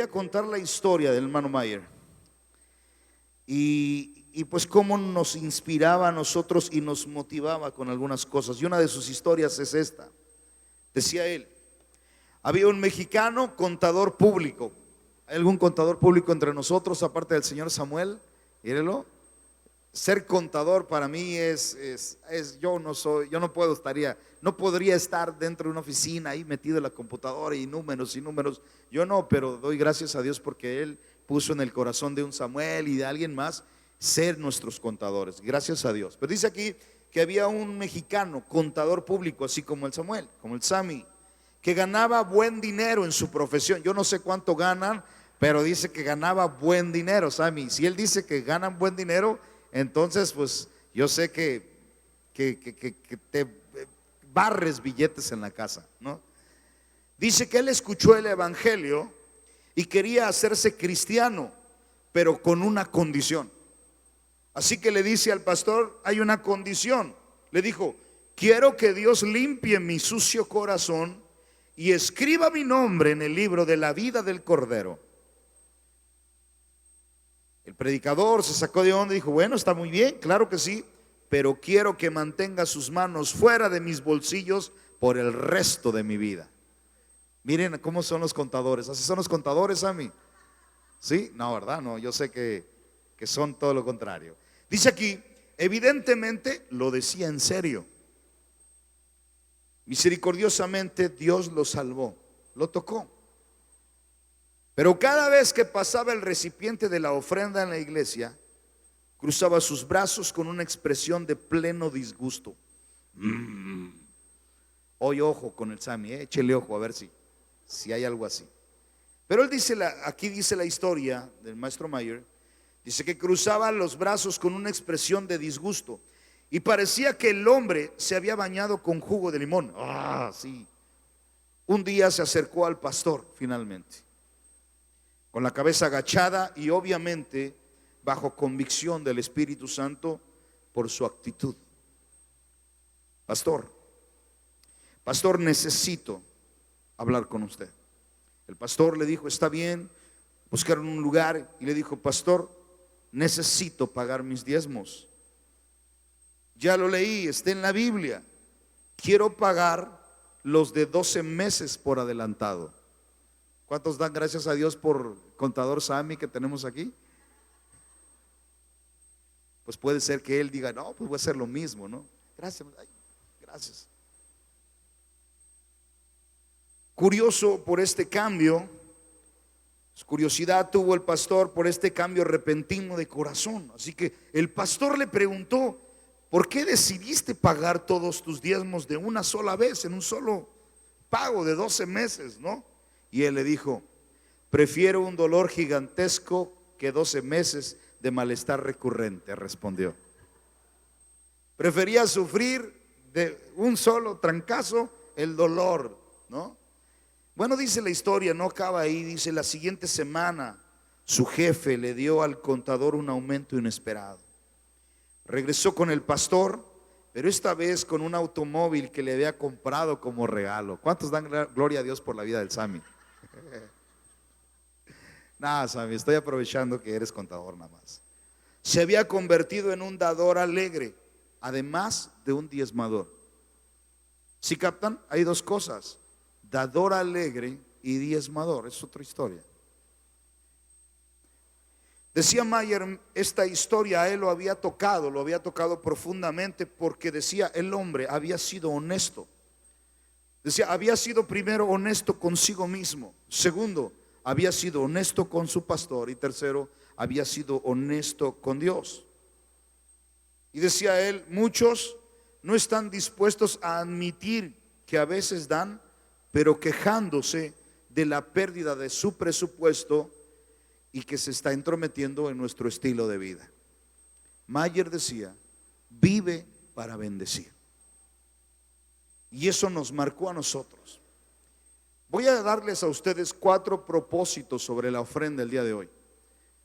a contar la historia del hermano Mayer y pues cómo nos inspiraba a nosotros y nos motivaba con algunas cosas. Y una de sus historias es esta. Decía él: había un mexicano contador público. ¿Hay algún contador público entre nosotros aparte del señor Samuel? Mírelo. Ser contador para mí yo no podría estar dentro de una oficina ahí metido en la computadora y números, yo no, pero doy gracias a Dios porque Él puso en el corazón de un Samuel y de alguien más ser nuestros contadores, gracias a Dios. Pero dice aquí que había un mexicano contador público, así como el Samuel, como el Sammy, que ganaba buen dinero en su profesión. Yo no sé cuánto ganan, pero dice que ganaba buen dinero, Sammy. Si él dice que ganan buen dinero, entonces pues yo sé que te barres billetes en la casa, ¿no? Dice que él escuchó el evangelio y quería hacerse cristiano, pero con una condición. Así que le dice al pastor: hay una condición. Le dijo: quiero que Dios limpie mi sucio corazón y escriba mi nombre en el libro de la vida del Cordero. El predicador se sacó de onda y dijo: bueno, está muy bien, claro que sí, pero quiero que mantenga sus manos fuera de mis bolsillos por el resto de mi vida. Miren cómo son los contadores. ¿Así son los contadores, a mí? ¿Sí? No, ¿verdad? No, yo sé que son todo lo contrario. Dice aquí, evidentemente lo decía en serio. Misericordiosamente Dios lo salvó, lo tocó. Pero cada vez que pasaba el recipiente de la ofrenda en la iglesia, cruzaba sus brazos con una expresión de pleno disgusto. Hoy ojo con el Sammy, échele ojo a ver si hay algo así. Pero él dice, aquí dice la historia del maestro Mayer, dice que cruzaba los brazos con una expresión de disgusto y parecía que el hombre se había bañado con jugo de limón. Sí. Un día se acercó al pastor finalmente, con la cabeza agachada y obviamente bajo convicción del Espíritu Santo por su actitud. Pastor, necesito hablar con usted. El pastor le dijo: está bien. Buscaron un lugar y le dijo: pastor, necesito pagar mis diezmos. Ya lo leí, está en la Biblia. Quiero pagar los de 12 meses por adelantado. ¿Cuántos dan gracias a Dios por contador Sammy que tenemos aquí? Pues puede ser que él diga: no, pues voy a hacer lo mismo, ¿no? Gracias, gracias. Curioso por este cambio, curiosidad tuvo el pastor por este cambio repentino de corazón. Así que el pastor le preguntó: ¿por qué decidiste pagar todos tus diezmos de una sola vez, en un solo pago de 12 meses, ¿no? Y él le dijo: prefiero un dolor gigantesco que 12 meses de malestar recurrente, respondió. Prefería sufrir de un solo trancazo el dolor, ¿no? Bueno, dice la historia, no acaba ahí. Dice: la siguiente semana su jefe le dio al contador un aumento inesperado. Regresó con el pastor, pero esta vez con un automóvil que le había comprado como regalo. ¿Cuántos dan gloria a Dios por la vida del Sammy? Nada, Sammy, estoy aprovechando que eres contador nada más. Se había convertido en un dador alegre, además de un diezmador. ¿Sí captan? Hay dos cosas: dador alegre y diezmador. Es otra historia. Decía Mayer, esta historia a él lo había tocado profundamente, porque decía, el hombre había sido honesto. Decía, había sido primero honesto consigo mismo. Segundo, había sido honesto con su pastor. Y tercero, había sido honesto con Dios. Y decía él, muchos no están dispuestos a admitir que a veces dan, pero quejándose de la pérdida de su presupuesto y que se está entrometiendo en nuestro estilo de vida. Mayer decía: vive para bendecir. Y eso nos marcó a nosotros. Voy a darles a ustedes 4 propósitos sobre la ofrenda el día de hoy.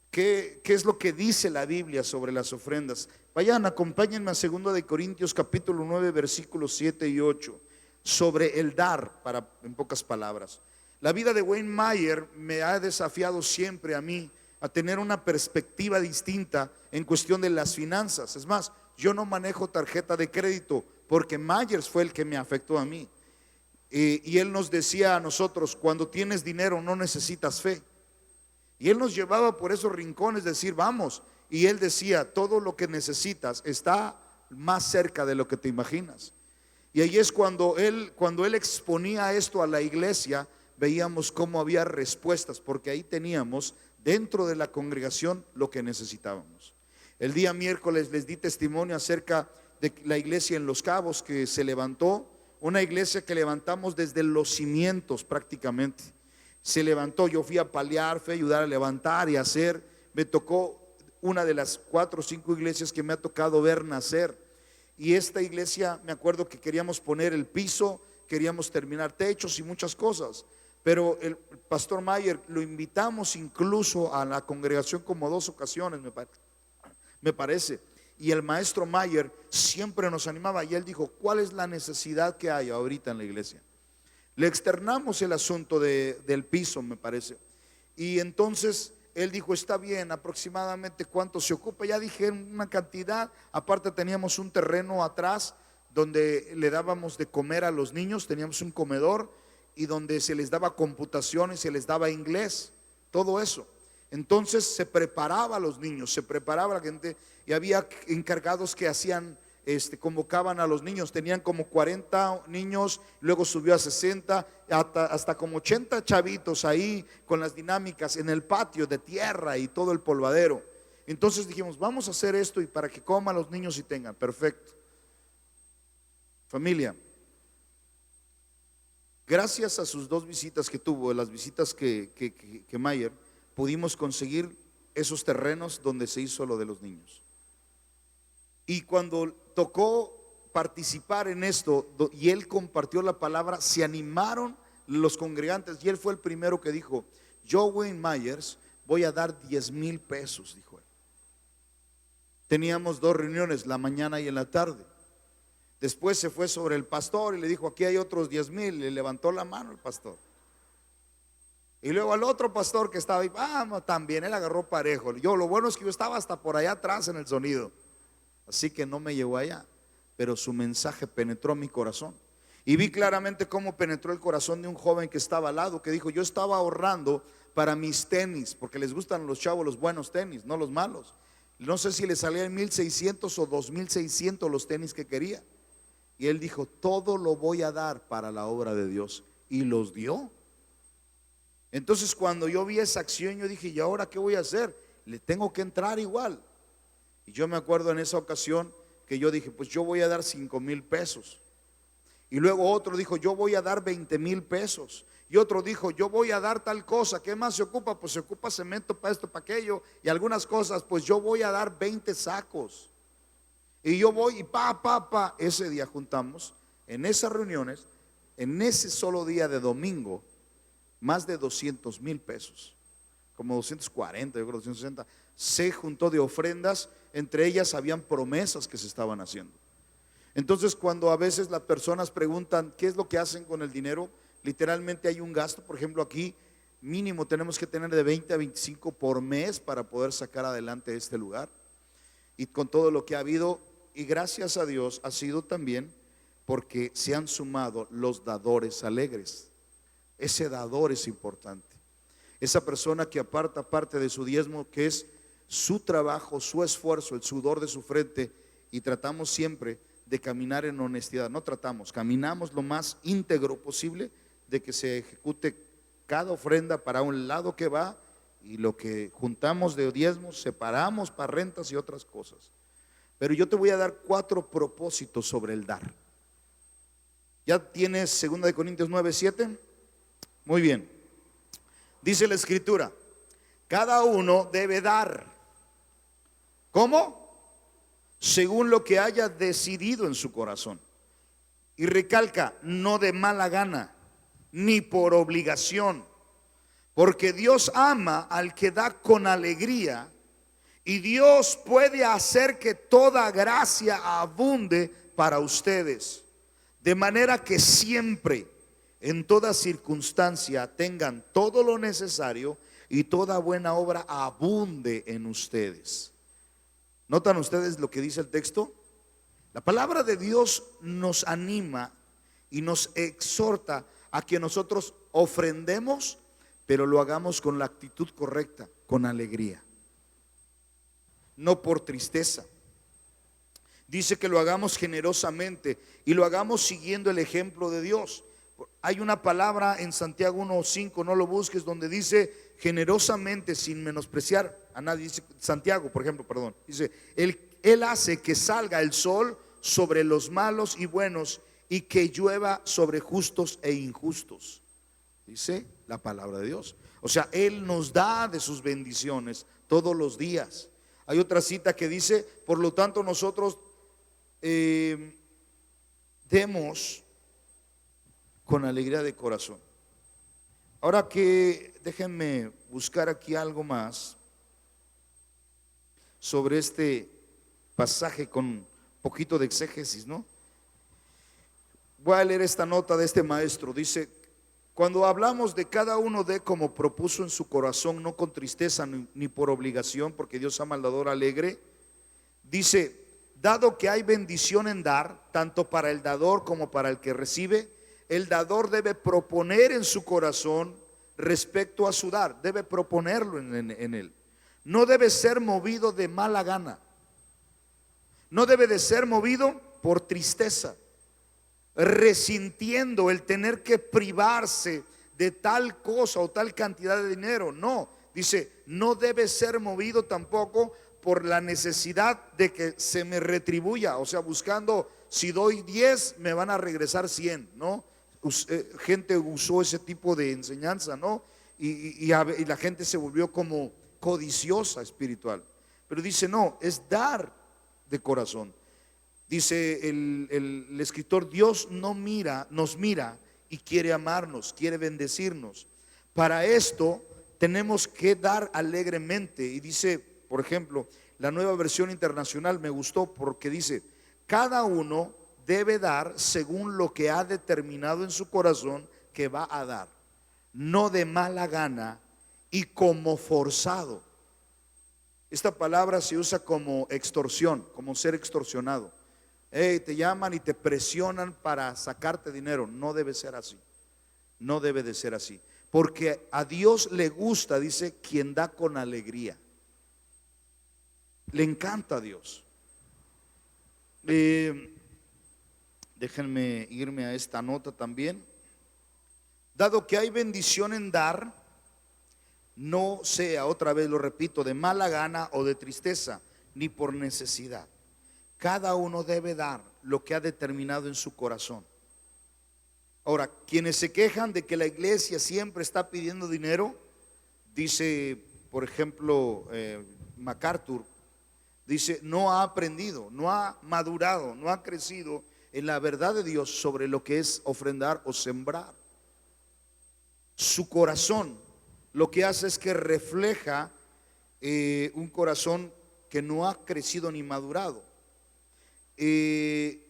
¿Qué es lo que dice la Biblia sobre las ofrendas? Vayan, acompáñenme a 2 de Corintios capítulo 9 versículos 7 y 8. Sobre el dar, en pocas palabras. La vida de Wayne Mayer me ha desafiado siempre a mí a tener una perspectiva distinta en cuestión de las finanzas. Es más, yo no manejo tarjeta de crédito porque Myers fue el que me afectó a mí. Y él nos decía a nosotros: cuando tienes dinero no necesitas fe. Y él nos llevaba por esos rincones, decir, vamos. Y él decía, todo lo que necesitas está más cerca de lo que te imaginas. Y ahí es cuando él exponía esto a la iglesia, veíamos cómo había respuestas, porque ahí teníamos dentro de la congregación lo que necesitábamos. El día miércoles les di testimonio acerca de la iglesia en Los Cabos que se levantó, una iglesia que levantamos desde los cimientos prácticamente. Se levantó, yo fui a paliar, fui a ayudar a levantar y hacer. Me tocó una de las 4 o 5 iglesias que me ha tocado ver nacer. Y esta iglesia, me acuerdo que queríamos poner el piso, queríamos terminar techos y muchas cosas. Pero el pastor Mayer lo invitamos incluso a la congregación como 2 ocasiones, me parece. Y el maestro Mayer siempre nos animaba y él dijo, ¿cuál es la necesidad que hay ahorita en la iglesia? Le externamos el asunto del piso, me parece. Y entonces él dijo, está bien, aproximadamente cuánto se ocupa. Ya dije una cantidad. Aparte teníamos un terreno atrás donde le dábamos de comer a los niños. Teníamos un comedor y donde se les daba computación y se les daba inglés, todo eso. Entonces se preparaba a los niños, se preparaba a la gente. Y había encargados que hacían, convocaban a los niños. Tenían como 40 niños, luego subió a 60, hasta como 80 chavitos ahí con las dinámicas en el patio de tierra y todo el polvadero. Entonces dijimos, vamos a hacer esto y para que coman los niños y tengan. Perfecto. Familia, gracias a sus 2 visitas que tuvo, las visitas que Mayer, pudimos conseguir esos terrenos donde se hizo lo de los niños. Y cuando tocó participar en esto y él compartió la palabra, se animaron los congregantes y él fue el primero que dijo, yo, Wayne Myers, voy a dar 10,000 pesos, dijo él. Teníamos 2 reuniones, la mañana y en la tarde. Después se fue sobre el pastor y le dijo, aquí hay otros 10,000. Le levantó la mano el pastor. Y luego al otro pastor que estaba ahí, vamos, también él agarró parejo. Lo bueno es que yo estaba hasta por allá atrás en el sonido, así que no me llegó allá, pero su mensaje penetró mi corazón. Y vi claramente cómo penetró el corazón de un joven que estaba al lado, que dijo, yo estaba ahorrando para mis tenis, porque les gustan a los chavos los buenos tenis, no los malos. No sé si le salían 1,600 o 2,600 los tenis que quería. Y él dijo, todo lo voy a dar para la obra de Dios. Y los dio. Entonces cuando yo vi esa acción, yo dije, ¿y ahora qué voy a hacer? Le tengo que entrar igual. Y yo me acuerdo en esa ocasión que yo dije, pues yo voy a dar 5,000 pesos. Y luego otro dijo, yo voy a dar 20,000 pesos. Y otro dijo, yo voy a dar tal cosa. ¿Qué más se ocupa? Pues se ocupa cemento para esto, para aquello. Y algunas cosas, pues yo voy a dar 20 sacos. Y yo voy y ese día juntamos, en esas reuniones, en ese solo día de domingo, más de 200,000 pesos, como 240, yo creo 260, se juntó de ofrendas. Entre ellas habían promesas que se estaban haciendo. Entonces cuando a veces las personas preguntan ¿qué es lo que hacen con el dinero? Literalmente hay un gasto. Por ejemplo, aquí mínimo tenemos que tener de 20 a 25 por mes para poder sacar adelante este lugar. Y con todo lo que ha habido, y gracias a Dios ha sido también porque se han sumado los dadores alegres. Ese dador es importante. Esa persona que aparta parte de su diezmo, que es su trabajo, su esfuerzo, el sudor de su frente. Y tratamos siempre de caminar en honestidad. No tratamos, caminamos lo más íntegro posible de que se ejecute cada ofrenda para un lado que va, y lo que juntamos de diezmos separamos para rentas y otras cosas. Pero yo te voy a dar 4 propósitos sobre el dar. ¿Ya tienes 2 Corintios 9:7? Muy bien. Dice la escritura, cada uno debe dar. ¿Cómo? Según lo que haya decidido en su corazón. Y recalca, no de mala gana, ni por obligación, porque Dios ama al que da con alegría. Y Dios puede hacer que toda gracia abunde para ustedes, de manera que siempre, en toda circunstancia tengan todo lo necesario y toda buena obra abunde en ustedes. ¿Notan ustedes lo que dice el texto? La palabra de Dios nos anima y nos exhorta a que nosotros ofrendemos, pero lo hagamos con la actitud correcta, con alegría, no por tristeza. Dice que lo hagamos generosamente y lo hagamos siguiendo el ejemplo de Dios. Hay una palabra en Santiago 1:5, no lo busques, donde dice generosamente sin menospreciar a nadie. Dice Santiago, por ejemplo, perdón, dice, él hace que salga el sol sobre los malos y buenos y que llueva sobre justos e injustos. Dice la palabra de Dios. O sea, Él nos da de sus bendiciones todos los días. Hay otra cita que dice, por lo tanto nosotros demos con alegría de corazón. Ahora que déjenme buscar aquí algo más sobre este pasaje con un poquito de exégesis, ¿no? Voy a leer esta nota de este maestro. Dice, cuando hablamos de cada uno de como propuso en su corazón, no con tristeza ni por obligación, porque Dios ama al dador alegre, dice, dado que hay bendición en dar, tanto para el dador como para el que recibe, el dador debe proponer en su corazón respecto a su dar, debe proponerlo en él. No debe ser movido de mala gana, no debe de ser movido por tristeza, resintiendo el tener que privarse de tal cosa o tal cantidad de dinero. No, dice, no debe ser movido tampoco por la necesidad de que se me retribuya, o sea, buscando, si doy 10 me van a regresar 100, ¿no? Gente usó ese tipo de enseñanza, ¿no? Y la gente se volvió como codiciosa espiritual. Pero dice, no, es dar de corazón. Dice el escritor, Dios nos mira y quiere amarnos, quiere bendecirnos. Para esto tenemos que dar alegremente. Y dice, por ejemplo, la Nueva Versión Internacional me gustó porque dice, cada uno debe dar según lo que ha determinado en su corazón que va a dar, no de mala gana y como forzado. Esta palabra se usa como extorsión, como ser extorsionado. Te llaman y te presionan para sacarte dinero. No debe ser así. No debe de ser así. Porque a Dios le gusta, dice, quien da con alegría. Le encanta a Dios. Déjenme irme a esta nota también. Dado que hay bendición en dar, no sea, otra vez lo repito, de mala gana o de tristeza, ni por necesidad. Cada uno debe dar lo que ha determinado en su corazón. Ahora, quienes se quejan de que la iglesia siempre está pidiendo dinero, dice, por ejemplo, MacArthur, dice, no ha aprendido, no ha madurado, no ha crecido en la verdad de Dios sobre lo que es ofrendar o sembrar. Su corazón lo que hace es que refleja un corazón que no ha crecido ni madurado. Y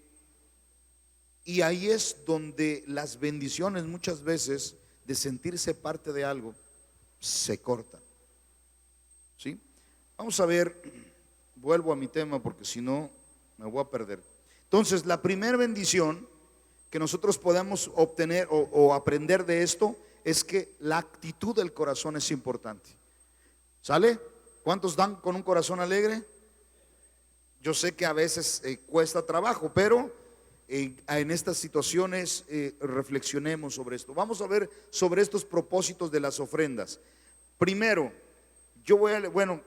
ahí es donde las bendiciones muchas veces de sentirse parte de algo se cortan. ¿Sí? Vamos a ver, vuelvo a mi tema porque si no me voy a perder. Entonces, la primera bendición que nosotros podemos obtener o aprender de esto es que la actitud del corazón es importante. ¿Sale? ¿Cuántos dan con un corazón alegre? Yo sé que a veces cuesta trabajo, pero en estas situaciones reflexionemos sobre esto. Vamos a ver sobre estos propósitos de las ofrendas. Primero, yo voy a leer,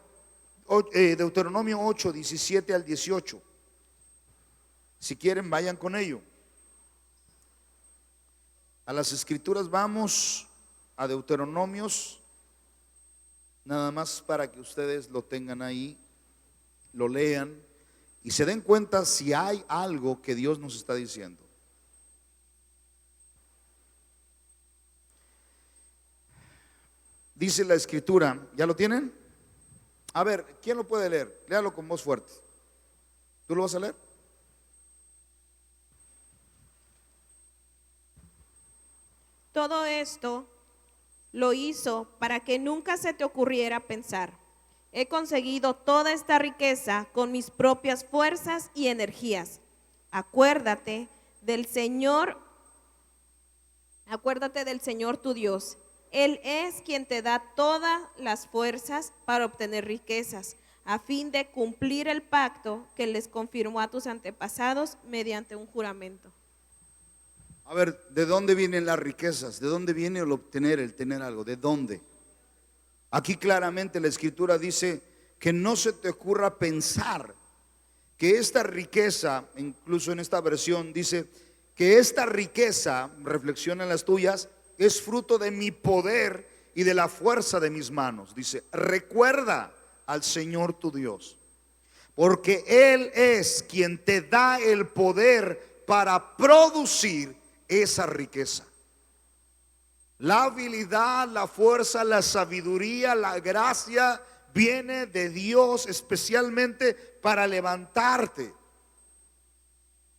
Deuteronomio 8, 17 al 18. Si quieren, vayan con ello. A las escrituras vamos, a Deuteronomios, nada más para que ustedes lo tengan ahí, lo lean y se den cuenta si hay algo que Dios nos está diciendo. Dice la escritura, ¿ya lo tienen? A ver, ¿quién lo puede leer? Léalo con voz fuerte. ¿Tú lo vas a leer? Todo esto lo hizo para que nunca se te ocurriera pensar: he conseguido toda esta riqueza con mis propias fuerzas y energías. Acuérdate del Señor, acuérdate del Señor tu Dios. Él es quien te da todas las fuerzas para obtener riquezas, a fin de cumplir el pacto que les confirmó a tus antepasados mediante un juramento. A ver, ¿de dónde vienen las riquezas? ¿De dónde viene el obtener, el tener algo? ¿De dónde? Aquí claramente la Escritura dice que no se te ocurra pensar que esta riqueza, incluso en esta versión dice que esta riqueza, reflexiona en las tuyas, es fruto de mi poder y de la fuerza de mis manos. Dice, recuerda al Señor tu Dios, porque Él es quien te da el poder para producir esa riqueza. La habilidad, la fuerza, la sabiduría, la gracia viene de Dios especialmente para levantarte.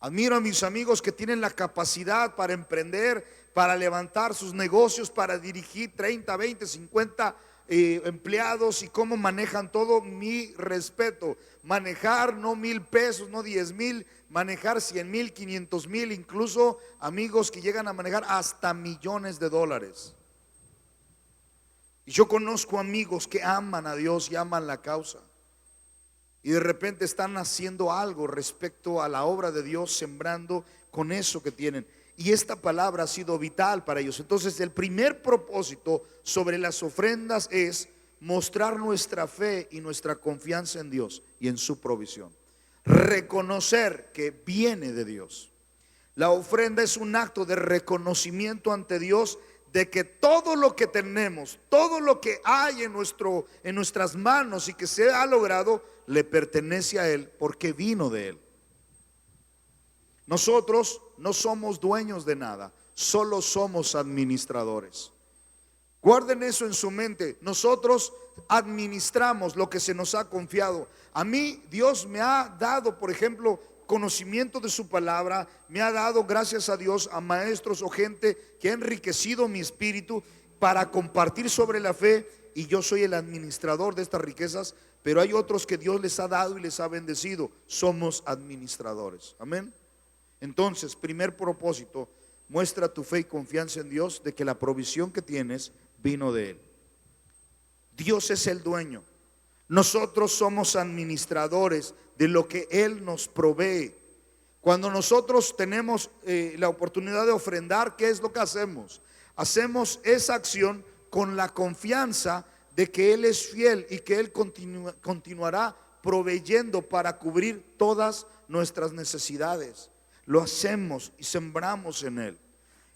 Admiro a mis amigos que tienen la capacidad para emprender, para levantar sus negocios, para dirigir 30, 20, 50 empleados y cómo manejan todo. Mi respeto. Manejar no 1,000 pesos, no 10,000, manejar 100,000, 500,000, incluso amigos que llegan a manejar hasta millones de dólares. Y yo conozco amigos que aman a Dios y aman la causa, y de repente están haciendo algo respecto a la obra de Dios, sembrando con eso que tienen. Y esta palabra ha sido vital para ellos. Entonces el primer propósito sobre las ofrendas es mostrar nuestra fe y nuestra confianza en Dios y en su provisión. Reconocer que viene de Dios. La ofrenda es un acto de reconocimiento ante Dios de que todo lo que tenemos, todo lo que hay en nuestras manos y que se ha logrado, le pertenece a Él porque vino de Él. Nosotros no somos dueños de nada, solo somos administradores. Guarden eso en su mente. Nosotros administramos lo que se nos ha confiado. A mí Dios me ha dado, por ejemplo, conocimiento de su palabra. Me ha dado, gracias a Dios, a maestros o gente que ha enriquecido mi espíritu para compartir sobre la fe, y yo soy el administrador de estas riquezas. Pero hay otros que Dios les ha dado y les ha bendecido. Somos administradores. Amén. Entonces, primer propósito, muestra tu fe y confianza en Dios de que la provisión que tienes vino de Él. Dios es el dueño. Nosotros somos administradores de lo que Él nos provee. Cuando nosotros tenemos la oportunidad de ofrendar, ¿qué es lo que hacemos? Hacemos esa acción con la confianza de que Él es fiel y que Él continuará proveyendo para cubrir todas nuestras necesidades. Lo hacemos y sembramos en Él.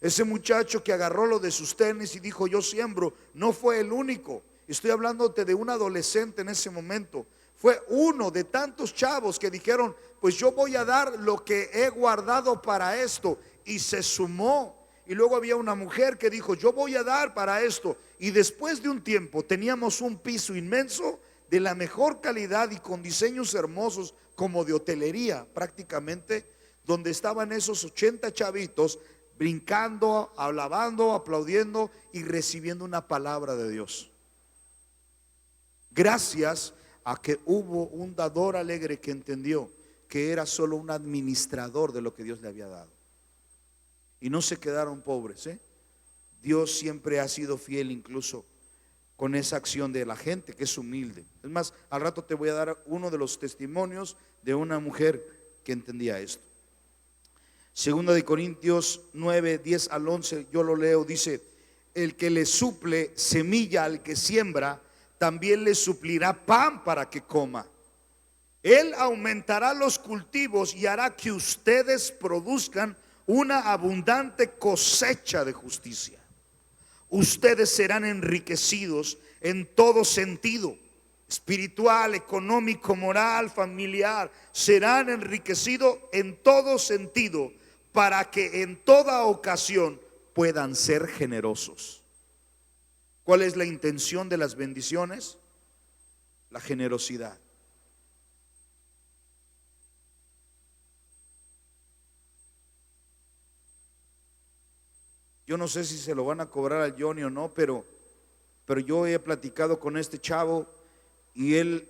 Ese muchacho que agarró lo de sus tenis y dijo yo siembro, no fue el único. Estoy hablándote de un adolescente en ese momento. Fue uno de tantos chavos que dijeron, pues yo voy a dar lo que he guardado para esto, y se sumó. Y luego había una mujer que dijo, yo voy a dar para esto. Y después de un tiempo teníamos un piso inmenso de la mejor calidad y con diseños hermosos como de hotelería prácticamente, donde estaban esos 80 chavitos brincando, alabando, aplaudiendo y recibiendo una palabra de Dios. Gracias a que hubo un dador alegre que entendió que era solo un administrador de lo que Dios le había dado. Y no se quedaron pobres, ¿eh? Dios siempre ha sido fiel, incluso con esa acción de la gente que es humilde. Es más, al rato te voy a dar uno de los testimonios de una mujer que entendía esto. Segunda de Corintios 9, 10 al 11, yo lo leo, dice: el que le suple semilla al que siembra, también le suplirá pan para que coma. Él aumentará los cultivos y hará que ustedes produzcan una abundante cosecha de justicia. Ustedes serán enriquecidos en todo sentido, espiritual, económico, moral, familiar. Serán enriquecidos en todo sentido, para que en toda ocasión puedan ser generosos. ¿Cuál es la intención de las bendiciones? La generosidad. Yo no sé si se lo van a cobrar al Johnny o no, pero yo he platicado con este chavo y él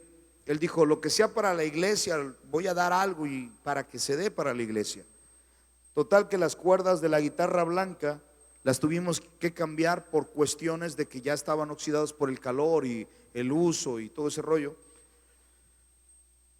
dijo, lo que sea para la iglesia, voy a dar algo y para que se dé para la iglesia. Total que las cuerdas de la guitarra blanca las tuvimos que cambiar por cuestiones de que ya estaban oxidadas por el calor y el uso y todo ese rollo.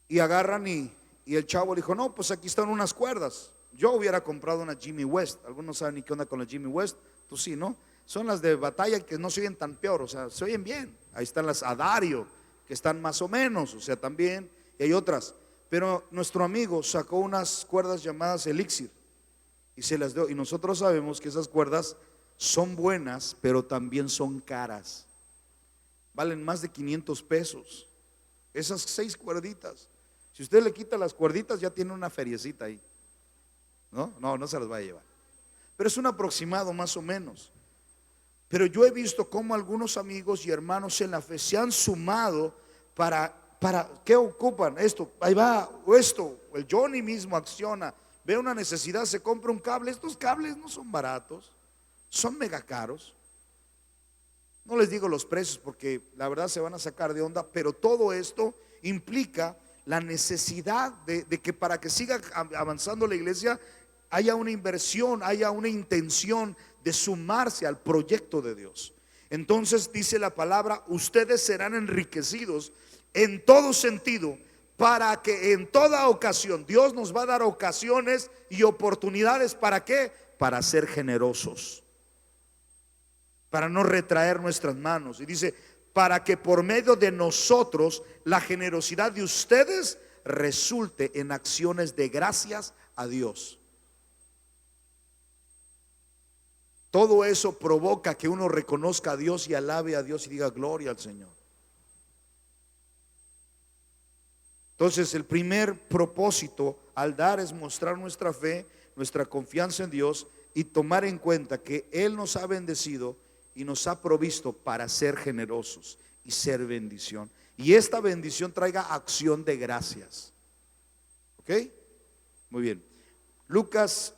Y agarran y el chavo dijo, no, pues aquí están unas cuerdas. Yo hubiera comprado una Jimmy West. Algunos saben ni qué onda con la Jimmy West. Tú sí, ¿no? Son las de batalla que no se oyen tan peor, o sea, se oyen bien. Ahí están las Adario, que están más o menos, o sea, también. Y hay otras. Pero nuestro amigo sacó unas cuerdas llamadas Elixir y se las dio. Y nosotros sabemos que esas cuerdas son buenas, pero también son caras. Valen más de 500 pesos. Esas 6 cuerditas. Si usted le quita las cuerditas, ya tiene una feriecita ahí. No se las va a llevar. Pero es un aproximado más o menos. Pero yo he visto cómo algunos amigos y hermanos en la fe se han sumado para ¿qué ocupan? Esto, ahí va, o esto, el Johnny mismo acciona, ve una necesidad, se compra un cable. Estos cables no son baratos, son mega caros. No les digo los precios porque la verdad se van a sacar de onda, pero todo esto implica la necesidad de que para que siga avanzando la iglesia haya una inversión, haya una intención de sumarse al proyecto de Dios. Entonces dice la palabra, ustedes serán enriquecidos en todo sentido, para que en toda ocasión, Dios nos va a dar ocasiones y oportunidades. ¿Para qué? Para ser generosos, para no retraer nuestras manos. Y dice, para que por medio de nosotros la generosidad de ustedes resulte en acciones de gracias a Dios. Todo eso provoca que uno reconozca a Dios y alabe a Dios y diga gloria al Señor. Entonces el primer propósito al dar es mostrar nuestra fe, nuestra confianza en Dios y tomar en cuenta que Él nos ha bendecido y nos ha provisto para ser generosos y ser bendición. Y esta bendición traiga acción de gracias. ¿Ok? Muy bien. Lucas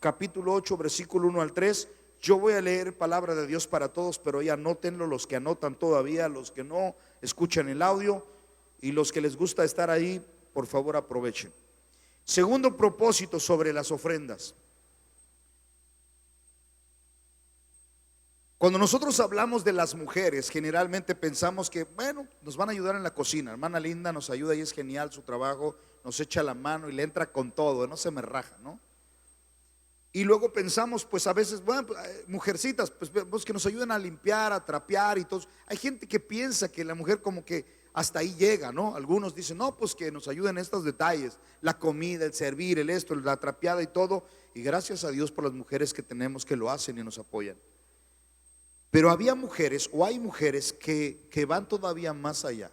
capítulo 8, versículo 1 al 3. Yo voy a leer palabra de Dios para todos, pero ya anótenlo, los que anotan todavía, los que no escuchan el audio y los que les gusta estar ahí, por favor aprovechen. Segundo propósito sobre las ofrendas. Cuando nosotros hablamos de las mujeres, generalmente pensamos que, bueno, nos van a ayudar en la cocina. Hermana Linda nos ayuda y es genial su trabajo, nos echa la mano y le entra con todo, no se me raja, ¿no? Y luego pensamos, pues a veces, bueno, mujercitas, pues que nos ayuden a limpiar, a trapear y todo. Hay gente que piensa que la mujer como que hasta ahí llega, ¿no? Algunos dicen, no, pues que nos ayuden en estos detalles, la comida, el servir, el esto, la trapeada y todo. Y gracias a Dios por las mujeres que tenemos que lo hacen y nos apoyan. Pero había mujeres o hay mujeres que van todavía más allá.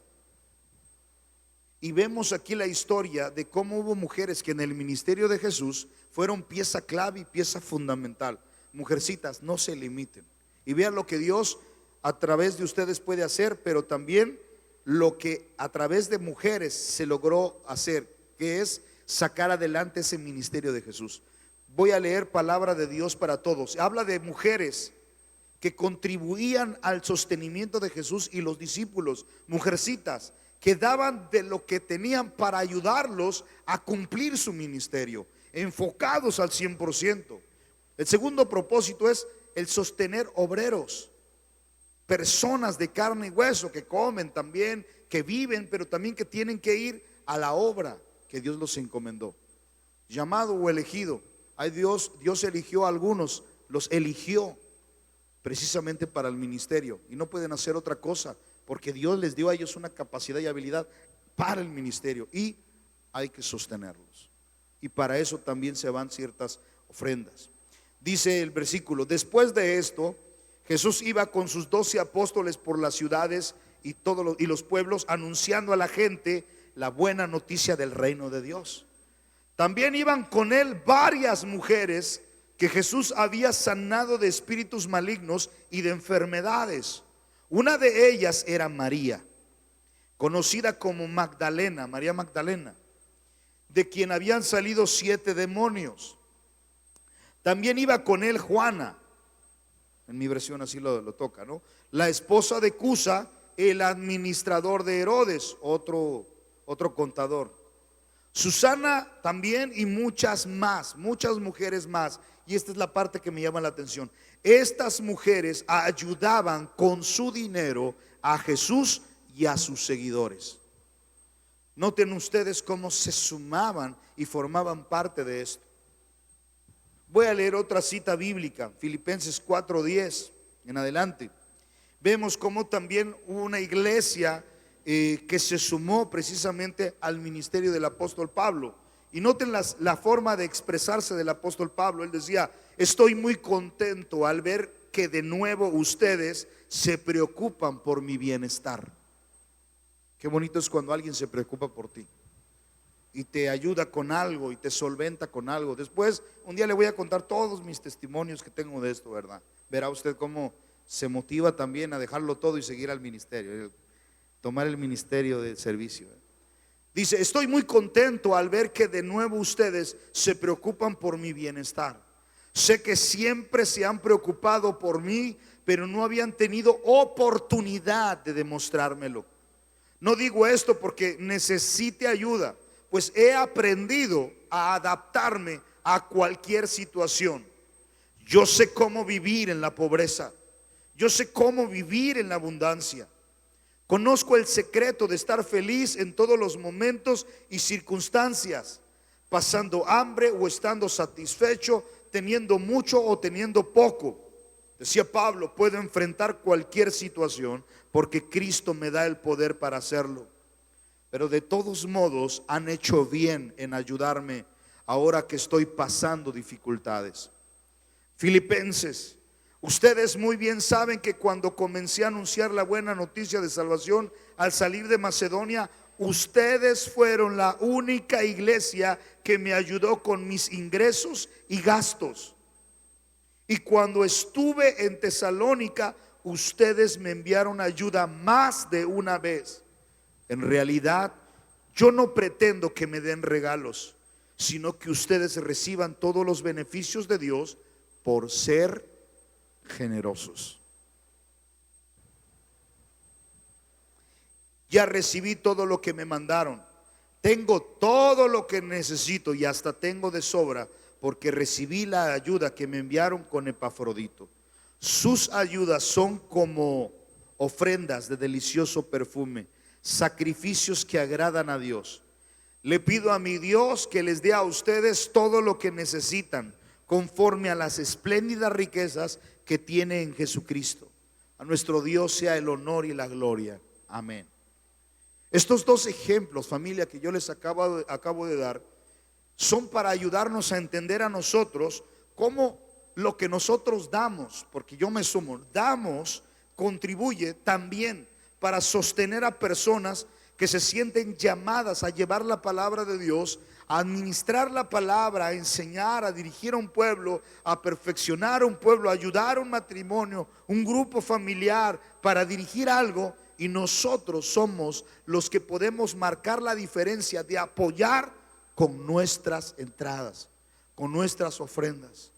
Y vemos aquí la historia de cómo hubo mujeres que en el ministerio de Jesús fueron pieza clave y pieza fundamental. Mujercitas, no se limiten. Y vean lo que Dios a través de ustedes puede hacer, pero también lo que a través de mujeres se logró hacer, que es sacar adelante ese ministerio de Jesús. Voy a leer palabra de Dios para todos. Habla de mujeres que contribuían al sostenimiento de Jesús y los discípulos, mujercitas que daban de lo que tenían para ayudarlos a cumplir su ministerio, enfocados al 100%. El segundo propósito es el sostener obreros, personas de carne y hueso que comen también, que viven, pero también que tienen que ir a la obra que Dios los encomendó. Llamado o elegido, Dios eligió a algunos, los eligió precisamente para el ministerio y no pueden hacer otra cosa porque Dios les dio a ellos una capacidad y habilidad para el ministerio y hay que sostenerlos. Y para eso también se van ciertas ofrendas. Dice el versículo, después de esto, Jesús iba con sus 12 apóstoles por las ciudades y los pueblos anunciando a la gente la buena noticia del reino de Dios. También iban con él varias mujeres que Jesús había sanado de espíritus malignos y de enfermedades. Una de ellas era María, conocida como Magdalena, María Magdalena, de quien habían salido 7 demonios. También iba con él Juana, en mi versión así lo toca, ¿no? La esposa de Cusa, el administrador de Herodes, otro contador. Susana también y muchas más, muchas mujeres más. Y esta es la parte que me llama la atención. Estas mujeres ayudaban con su dinero a Jesús y a sus seguidores. Noten ustedes cómo se sumaban y formaban parte de esto. Voy a leer otra cita bíblica, Filipenses 4:10 en adelante. Vemos cómo también hubo una iglesia que se sumó precisamente al ministerio del apóstol Pablo. Y noten la forma de expresarse del apóstol Pablo. Él decía: estoy muy contento al ver que de nuevo ustedes se preocupan por mi bienestar. Qué bonito es cuando alguien se preocupa por ti y te ayuda con algo y te solventa con algo. Después, un día le voy a contar todos mis testimonios que tengo de esto, ¿verdad? Verá usted cómo se motiva también a dejarlo todo y seguir al ministerio, tomar el ministerio de servicio. Dice: estoy muy contento al ver que de nuevo ustedes se preocupan por mi bienestar. Sé que siempre se han preocupado por mí, pero no habían tenido oportunidad de demostrármelo. No digo esto porque necesite ayuda, pues he aprendido a adaptarme a cualquier situación. Yo sé cómo vivir en la pobreza. Yo sé cómo vivir en la abundancia. Conozco el secreto de estar feliz en todos los momentos y circunstancias, pasando hambre o estando satisfecho, teniendo mucho o teniendo poco. Decía Pablo: puedo enfrentar cualquier situación porque Cristo me da el poder para hacerlo. Pero de todos modos han hecho bien en ayudarme ahora que estoy pasando dificultades. Filipenses, ustedes muy bien saben que cuando comencé a anunciar la buena noticia de salvación al salir de Macedonia, ustedes fueron la única iglesia que me ayudó con mis ingresos y gastos. Y cuando estuve en Tesalónica, ustedes me enviaron ayuda más de una vez. En realidad, yo no pretendo que me den regalos, sino que ustedes reciban todos los beneficios de Dios por ser generosos. Ya recibí todo lo que me mandaron. Tengo todo lo que necesito y hasta tengo de sobra, porque recibí la ayuda que me enviaron con Epafrodito. Sus ayudas son como ofrendas de delicioso perfume, sacrificios que agradan a Dios. Le pido a mi Dios que les dé a ustedes todo lo que necesitan, conforme a las espléndidas riquezas que tiene en Jesucristo. A nuestro Dios sea el honor y la gloria. Amén. Estos dos ejemplos, familia, que yo les acabo de dar, son para ayudarnos a entender a nosotros cómo lo que nosotros damos, porque yo me sumo, damos, contribuye también para sostener a personas que se sienten llamadas a llevar la palabra de Dios, a administrar la palabra, a enseñar, a dirigir a un pueblo, a perfeccionar a un pueblo, a ayudar a un matrimonio, un grupo familiar, para dirigir algo. Y nosotros somos los que podemos marcar la diferencia de apoyar con nuestras entradas, con nuestras ofrendas.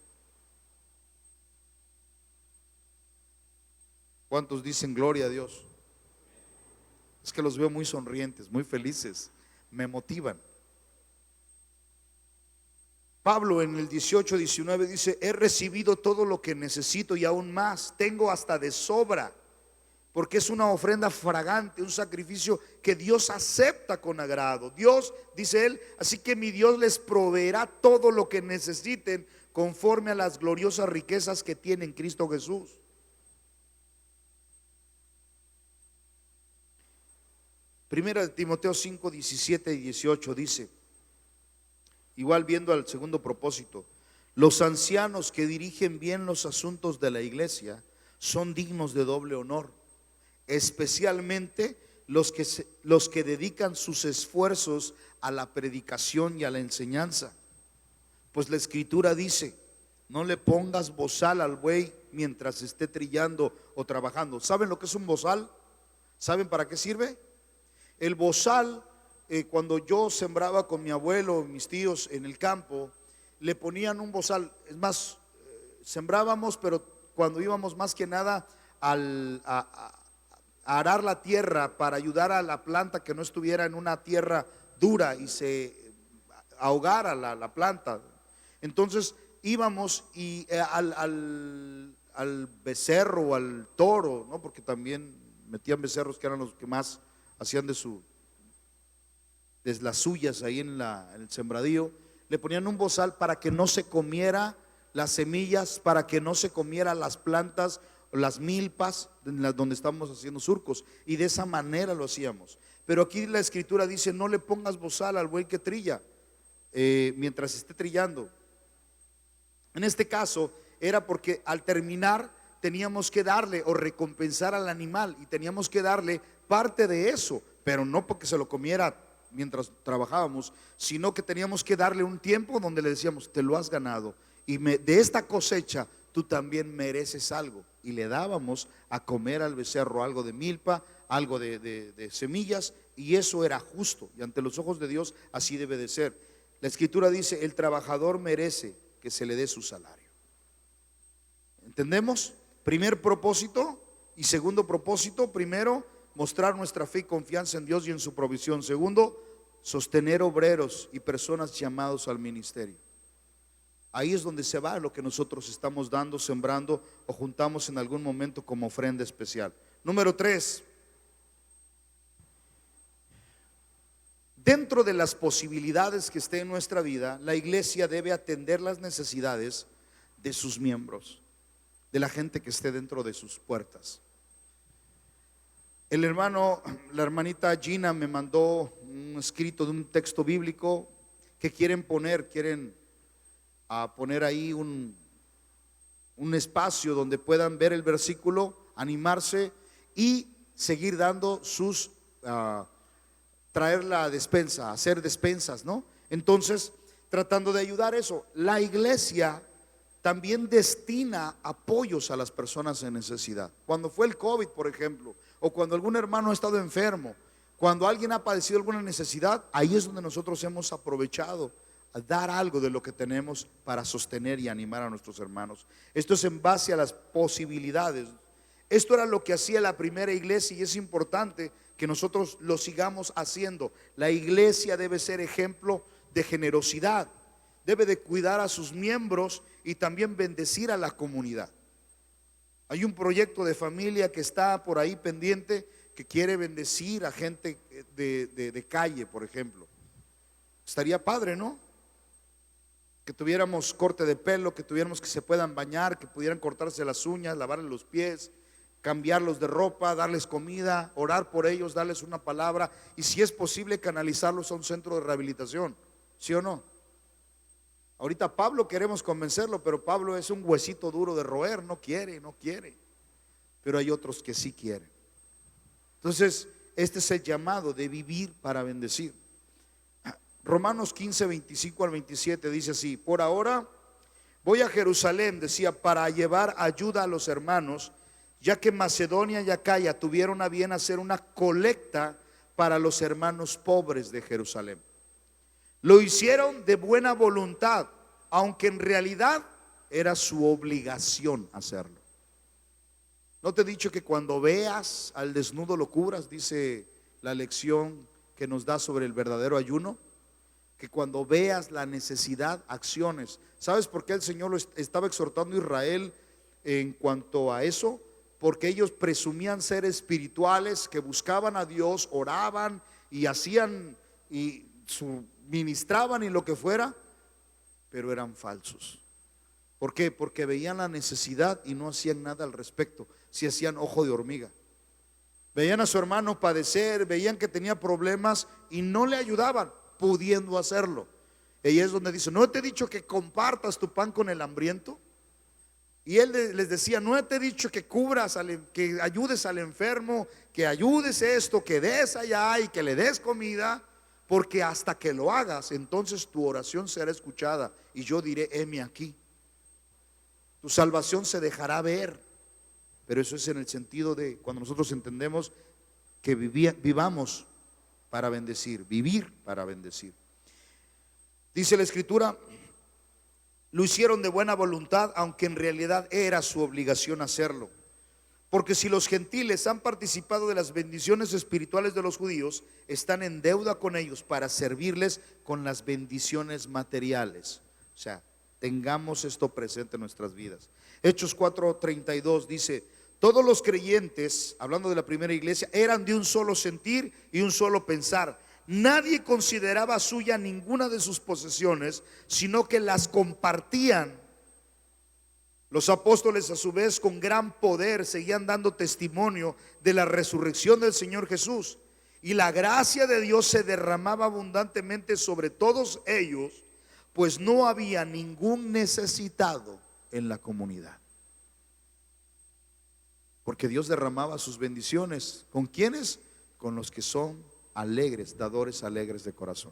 ¿Cuántos dicen gloria a Dios? Es que los veo muy sonrientes, muy felices, me motivan. Pablo en el 18:19 dice: he recibido todo lo que necesito y aún más, tengo hasta de sobra, porque es una ofrenda fragante, un sacrificio que Dios acepta con agrado. Dios, dice él, así que mi Dios les proveerá todo lo que necesiten conforme a las gloriosas riquezas que tiene en Cristo Jesús. Primera de Timoteo 5:17 y 18 dice, igual viendo al segundo propósito: los ancianos que dirigen bien los asuntos de la iglesia son dignos de doble honor, especialmente los que dedican sus esfuerzos a la predicación y a la enseñanza. Pues la escritura dice: no le pongas bozal al buey mientras esté trillando o trabajando. ¿Saben lo que es un bozal? ¿Saben para qué sirve? El bozal, cuando yo sembraba con mi abuelo, mis tíos en el campo, le ponían un bozal. Es más, sembrábamos, pero cuando íbamos más que nada a arar la tierra para ayudar a la planta que no estuviera en una tierra dura y se ahogara la planta. Entonces íbamos y al becerro o al toro, ¿no? Porque también metían becerros que eran los que más hacían de las suyas ahí en el sembradío. Le ponían un bozal para que no se comiera las semillas, para que no se comiera las plantas, las milpas donde estamos haciendo surcos, y de esa manera lo hacíamos. Pero aquí la escritura dice: no le pongas bozal al buey que trilla mientras esté trillando. En este caso era porque al terminar teníamos que darle o recompensar al animal, y teníamos que darle parte de eso, pero no porque se lo comiera mientras trabajábamos, sino que teníamos que darle un tiempo donde le decíamos: te lo has ganado, y de esta cosecha tú también mereces algo. Y le dábamos a comer al becerro algo de milpa, algo de semillas, y eso era justo, y ante los ojos de Dios así debe de ser. La escritura dice: el trabajador merece que se le dé su salario. ¿Entendemos? Primer propósito. Y segundo propósito: primero, mostrar nuestra fe y confianza en Dios y en su provisión. Segundo, sostener obreros y personas llamados al ministerio. Ahí es donde se va lo que nosotros estamos dando, sembrando o juntamos en algún momento como ofrenda especial. Número 3, dentro de las posibilidades que esté en nuestra vida, la iglesia debe atender las necesidades de sus miembros, de la gente que esté dentro de sus puertas. La hermanita Gina me mandó un escrito de un texto bíblico que quieren poner ahí un espacio donde puedan ver el versículo, animarse y seguir dando traer la despensa, hacer despensas, ¿no? Entonces, tratando de ayudar eso, la iglesia también destina apoyos a las personas en necesidad. Cuando fue el COVID, por ejemplo, o cuando algún hermano ha estado enfermo, cuando alguien ha padecido alguna necesidad, ahí es donde nosotros hemos aprovechado a dar algo de lo que tenemos para sostener y animar a nuestros hermanos. Esto es en base a las posibilidades. Esto era lo que hacía la primera iglesia, y es importante que nosotros lo sigamos haciendo. La iglesia debe ser ejemplo de generosidad, debe de cuidar a sus miembros y también bendecir a la comunidad. Hay un proyecto de familia que está por ahí pendiente, que quiere bendecir a gente de calle, por ejemplo. Estaría padre, ¿no? Que tuviéramos corte de pelo, que tuviéramos que se puedan bañar, que pudieran cortarse las uñas, lavarles los pies, cambiarlos de ropa, darles comida, orar por ellos, darles una palabra, y si es posible canalizarlos a un centro de rehabilitación, ¿sí o no? Ahorita Pablo queremos convencerlo, pero Pablo es un huesito duro de roer, no quiere, pero hay otros que sí quieren. Entonces, este es el llamado de vivir para bendecir. Romanos 15, 25 al 27 dice así: por ahora voy a Jerusalén, decía, para llevar ayuda a los hermanos, ya que Macedonia y Acaya tuvieron a bien hacer una colecta para los hermanos pobres de Jerusalén. Lo hicieron de buena voluntad, aunque en realidad era su obligación hacerlo. ¿No te he dicho que cuando veas al desnudo lo cubras? Dice la lección que nos da sobre el verdadero ayuno. Que cuando veas la necesidad, acciones. ¿Sabes por qué el Señor lo estaba exhortando a Israel en cuanto a eso? Porque ellos presumían ser espirituales, que buscaban a Dios, oraban y hacían y ministraban y lo que fuera, pero eran falsos. ¿Por qué? Porque veían la necesidad y no hacían nada al respecto. Se hacían ojo de hormiga. Veían a su hermano padecer, veían que tenía problemas y no le ayudaban, pudiendo hacerlo. Y es donde dice: ¿no te he dicho que compartas tu pan con el hambriento? Y él les decía: ¿no te he dicho que que ayudes al enfermo, que ayudes esto, que des allá y que le des comida? Porque hasta que lo hagas, entonces tu oración será escuchada y yo diré: heme aquí. Tu salvación se dejará ver. Pero eso es en el sentido de cuando nosotros entendemos que vivamos para bendecir, vivir para bendecir. Dice la escritura Lo hicieron de buena voluntad, aunque en realidad era su obligación hacerlo. Porque si los gentiles han participado de las bendiciones espirituales de los judíos, están en deuda con ellos para servirles con las bendiciones materiales. O sea, tengamos esto presente en nuestras vidas. Hechos 4:32 dice: todos los creyentes, hablando de la primera iglesia, eran de un solo sentir y un solo pensar. Nadie consideraba suya ninguna de sus posesiones, sino que las compartían. Los apóstoles, a su vez, con gran poder seguían dando testimonio de la resurrección del Señor Jesús, y la gracia de Dios se derramaba abundantemente sobre todos ellos, pues no había ningún necesitado en la comunidad. Porque Dios derramaba sus bendiciones. ¿Con quiénes? Con los que son alegres, dadores alegres de corazón.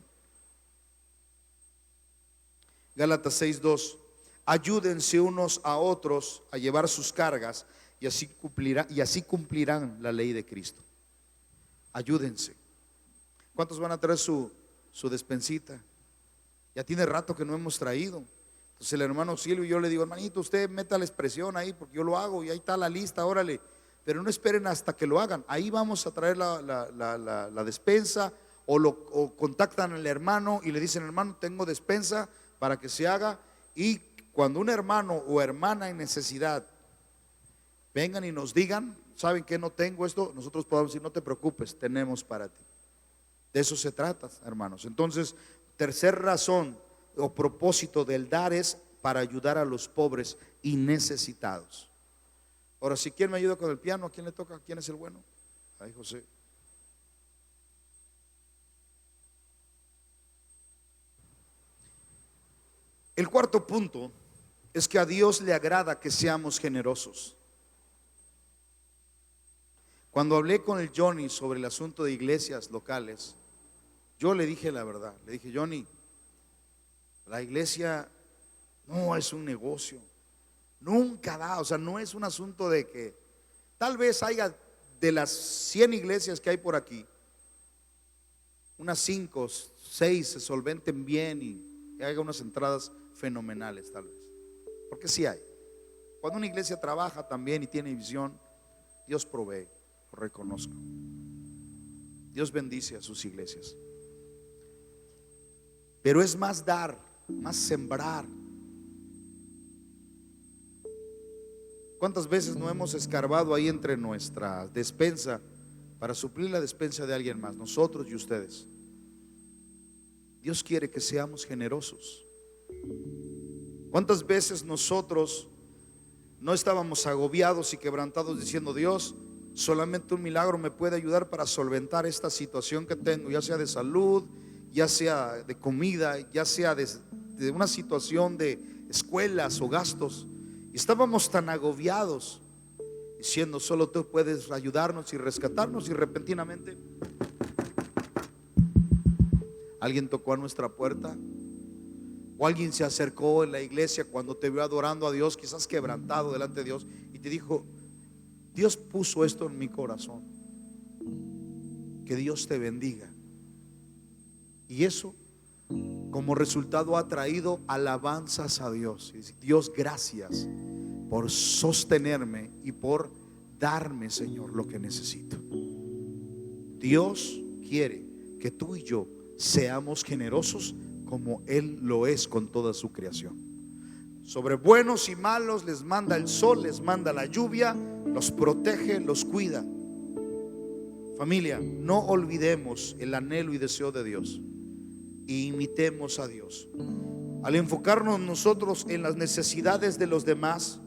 Gálatas 6:2: ayúdense unos a otros a llevar sus cargas, y así cumplirán la ley de Cristo. Ayúdense. ¿Cuántos van a traer su despensita? Ya tiene rato que no hemos traído. Entonces el hermano Silvio, yo le digo: hermanito, usted meta la expresión ahí, porque yo lo hago y ahí está la lista, órale. Pero no esperen hasta que lo hagan. Ahí vamos a traer la despensa, o contactan al hermano y le dicen: hermano, tengo despensa para que se haga. Y cuando un hermano o hermana en necesidad vengan y nos digan: ¿saben que no tengo esto? Nosotros podemos decir: no te preocupes, tenemos para ti. De eso se trata, hermanos. Entonces, tercer razón o propósito del dar es para ayudar a los pobres y necesitados. Ahora, si ¿quién me ayuda con el piano? ¿A quién le toca? ¿Quién es el bueno? Ay, José. El cuarto punto es que a Dios le agrada que seamos generosos. Cuando hablé con el Johnny sobre el asunto de iglesias locales, yo le dije la verdad. Le dije: Johnny, la iglesia no es un negocio, nunca da. O sea, no es un asunto de que tal vez haya, de las 100 iglesias que hay por aquí, unas 5, 6 se solventen bien y haga unas entradas fenomenales, tal vez. Porque sí hay. Cuando una iglesia trabaja también y tiene visión, Dios provee, lo reconozco. Dios bendice a sus iglesias. Pero es más dar, más sembrar. ¿Cuántas veces no hemos escarbado ahí entre nuestra despensa para suplir la despensa de alguien más, nosotros y ustedes? Dios quiere que seamos generosos. ¿Cuántas veces nosotros no estábamos agobiados y quebrantados diciendo: Dios, solamente un milagro me puede ayudar para solventar esta situación que tengo, ya sea de salud, ya sea de comida, ya sea de una situación de escuelas o gastos? Y estábamos tan agobiados diciendo: solo tú puedes ayudarnos y rescatarnos. Y repentinamente alguien tocó a nuestra puerta, o alguien se acercó en la iglesia cuando te vio adorando a Dios, quizás quebrantado delante de Dios, y te dijo: Dios puso esto en mi corazón, que Dios te bendiga. Y eso como resultado ha traído alabanzas a Dios. Dios, gracias por sostenerme y por darme, Señor, lo que necesito. Dios quiere que tú y yo seamos generosos como Él lo es con toda su creación. Sobre buenos y malos les manda el sol, les manda la lluvia, los protege, los cuida. Familia, no olvidemos el anhelo y deseo de Dios e imitemos a Dios. Al enfocarnos nosotros en las necesidades de los demás,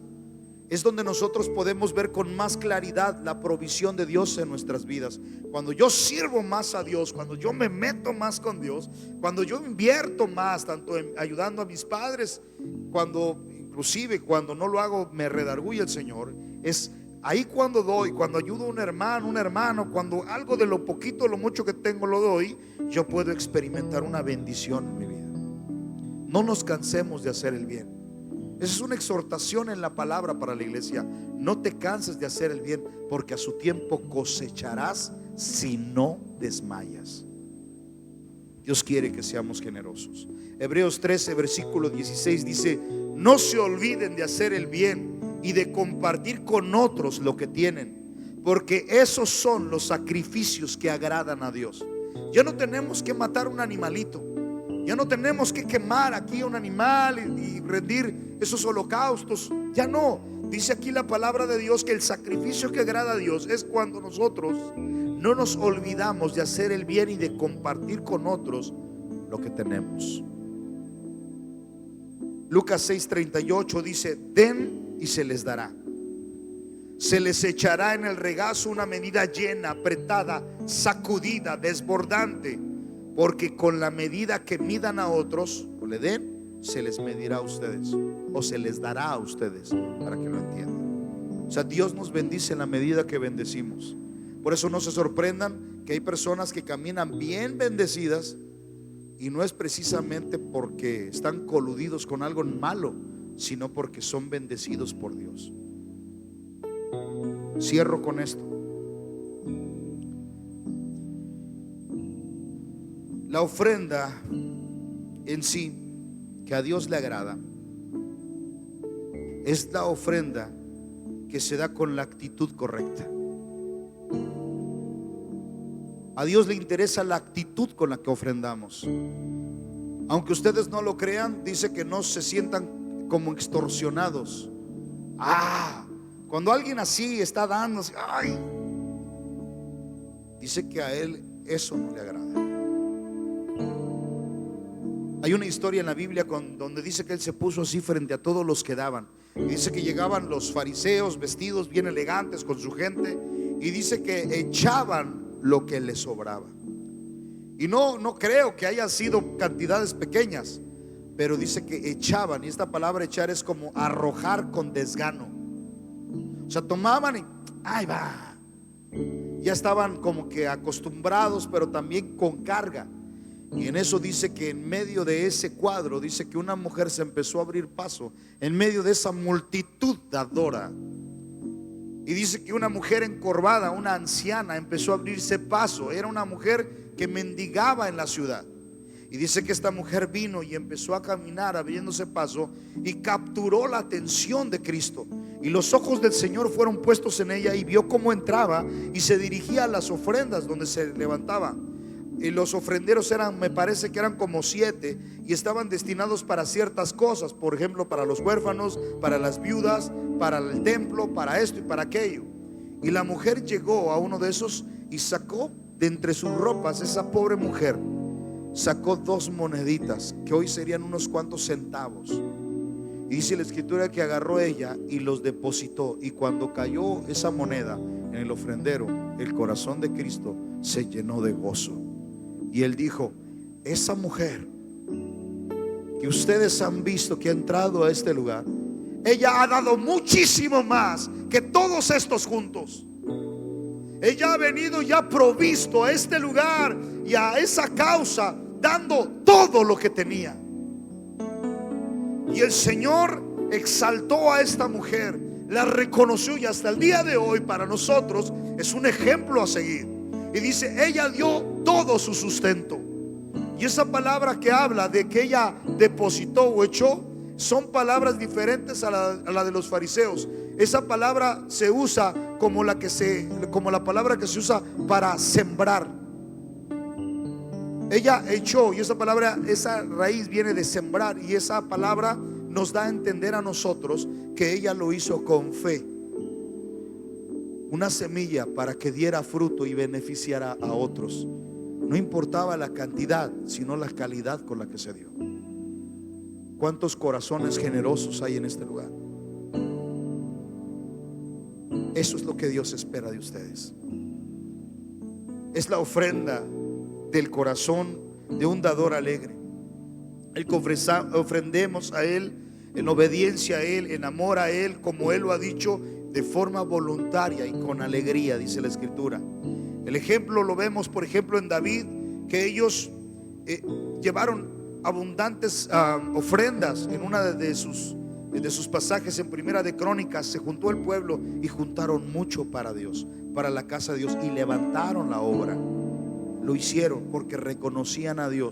es donde nosotros podemos ver con más claridad la provisión de Dios en nuestras vidas. Cuando yo sirvo más a Dios, cuando yo me meto más con Dios, cuando yo invierto más, tanto en ayudando a mis padres, inclusive cuando no lo hago me redarguye el Señor. Es ahí cuando doy, cuando ayudo a un hermano, cuando algo de lo poquito, lo mucho que tengo lo doy, yo puedo experimentar una bendición en mi vida. No nos cansemos de hacer el bien. Esa es una exhortación en la palabra para la iglesia. No te canses de hacer el bien, porque a su tiempo cosecharás si no desmayas. Dios quiere que seamos generosos. Hebreos 13 versículo 16 dice: no se olviden de hacer el bien y de compartir con otros lo que tienen, porque esos son los sacrificios que agradan a Dios. Ya no tenemos que matar un animalito, ya no tenemos que quemar aquí un animal y rendir esos holocaustos. Ya no. Dice aquí la palabra de Dios que el sacrificio que agrada a Dios es cuando nosotros no nos olvidamos de hacer el bien y de compartir con otros lo que tenemos. Lucas 6:38 dice: den y se les dará, se les echará en el regazo una medida llena, apretada, sacudida, desbordante, porque con la medida que midan a otros o le den, se les medirá a ustedes, o se les dará a ustedes, para que lo entiendan. O sea, Dios nos bendice en la medida que bendecimos. Por eso no se sorprendan que hay personas que caminan bien bendecidas, y no es precisamente porque están coludidos con algo malo, sino porque son bendecidos por Dios. Cierro con esto. La ofrenda en sí, que a Dios le agrada, es la ofrenda que se da con la actitud correcta. A Dios le interesa la actitud con la que ofrendamos. Aunque ustedes no lo crean, dice que no se sientan como extorsionados. Cuando alguien así está dando, dice que a él eso no le agrada. Hay una historia en la Biblia donde dice que él se puso así frente a todos los que daban. Y dice que llegaban los fariseos vestidos bien elegantes con su gente, y dice que echaban lo que les sobraba. Y no creo que haya sido cantidades pequeñas, pero dice que echaban, y esta palabra echar es como arrojar con desgano. O sea, tomaban y ahí va. Ya estaban como que acostumbrados, pero también con carga. Y en eso dice que en medio de ese cuadro, dice que una mujer se empezó a abrir paso en medio de esa multitud dadora. Y dice que una mujer encorvada, una anciana, empezó a abrirse paso. Era una mujer que mendigaba en la ciudad. Y dice que esta mujer vino y empezó a caminar abriéndose paso, y capturó la atención de Cristo. Y los ojos del Señor fueron puestos en ella, y vio cómo entraba y se dirigía a las ofrendas donde se levantaba. Y los ofrenderos eran, me parece que eran como 7, y estaban destinados para ciertas cosas. Por ejemplo, para los huérfanos, para las viudas, para el templo, para esto y para aquello. Y la mujer llegó a uno de esos y sacó de entre sus ropas, esa pobre mujer sacó 2 moneditas que hoy serían unos cuantos centavos. Y dice la escritura que agarró ella y los depositó. Y cuando cayó esa moneda en el ofrendero, el corazón de Cristo se llenó de gozo. Y él dijo: esa mujer que ustedes han visto que ha entrado a este lugar, ella ha dado muchísimo más que todos estos juntos. Ella ha venido y ha provisto a este lugar y a esa causa, dando todo lo que tenía. Y el Señor exaltó a esta mujer, la reconoció, y hasta el día de hoy para nosotros es un ejemplo a seguir. Y dice, ella dio todo su sustento. Y esa palabra que habla de que ella depositó o echó, son palabras diferentes a la de los fariseos. Esa palabra se usa como la palabra que se usa para sembrar. Ella echó, y esa palabra, esa raíz viene de sembrar, y esa palabra nos da a entender a nosotros que ella lo hizo con fe. Una semilla para que diera fruto y beneficiara a otros. No importaba la cantidad, sino la calidad con la que se dio. ¿Cuántos corazones generosos hay en este lugar? Eso es lo que Dios espera de ustedes. Es la ofrenda del corazón de un dador alegre. El que ofrendemos a Él en obediencia a Él, en amor a Él, como Él lo ha dicho, de forma voluntaria y con alegría, dice la Escritura. El ejemplo lo vemos, por ejemplo, en David, que ellos llevaron abundantes ofrendas. En una de sus pasajes, en Primera de Crónicas, se juntó el pueblo y juntaron mucho para Dios, para la casa de Dios, y levantaron la obra. Lo hicieron porque reconocían a Dios.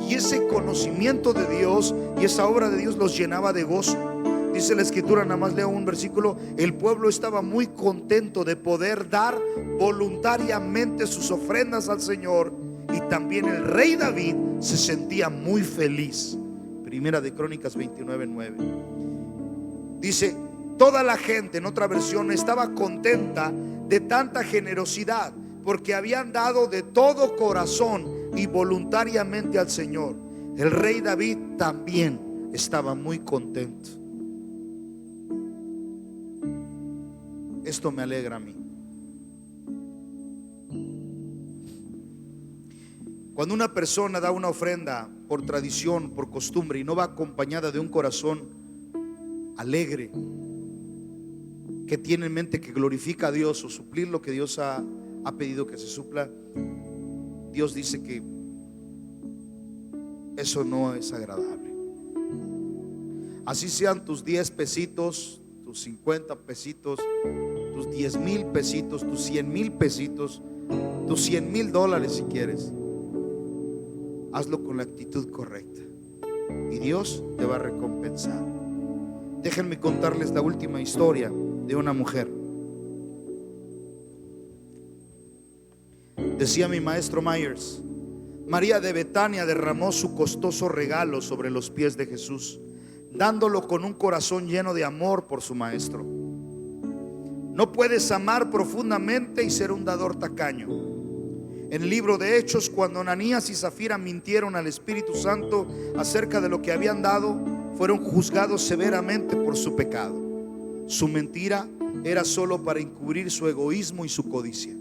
Y ese conocimiento de Dios y esa obra de Dios los llenaba de gozo. Dice la escritura, nada más leo un versículo: el pueblo estaba muy contento de poder dar voluntariamente sus ofrendas al Señor, y también el rey David se sentía muy feliz. Primera de Crónicas 29:9. Dice, toda la gente, en otra versión, estaba contenta de tanta generosidad, porque habían dado de todo corazón y voluntariamente al Señor. El rey David también estaba muy contento. Esto me alegra a mí. Cuando una persona da una ofrenda por tradición, por costumbre, y no va acompañada de un corazón alegre, que tiene en mente que glorifica a Dios o suplir lo que Dios ha pedido que se supla, Dios dice que eso no es agradable. Así sean tus 10 pesitos, tus 50 pesitos, tus 10,000 pesitos, tus 100,000 pesitos, tus $100,000 si quieres. Hazlo con la actitud correcta y Dios te va a recompensar. Déjenme contarles la última historia de una mujer. Decía mi maestro Myers, María de Betania derramó su costoso regalo sobre los pies de Jesús, dándolo con un corazón lleno de amor por su maestro. No puedes amar profundamente y ser un dador tacaño. En el libro de Hechos, cuando Ananías y Zafira mintieron al Espíritu Santo acerca de lo que habían dado, fueron juzgados severamente por su pecado. Su mentira era solo para encubrir su egoísmo y su codicia.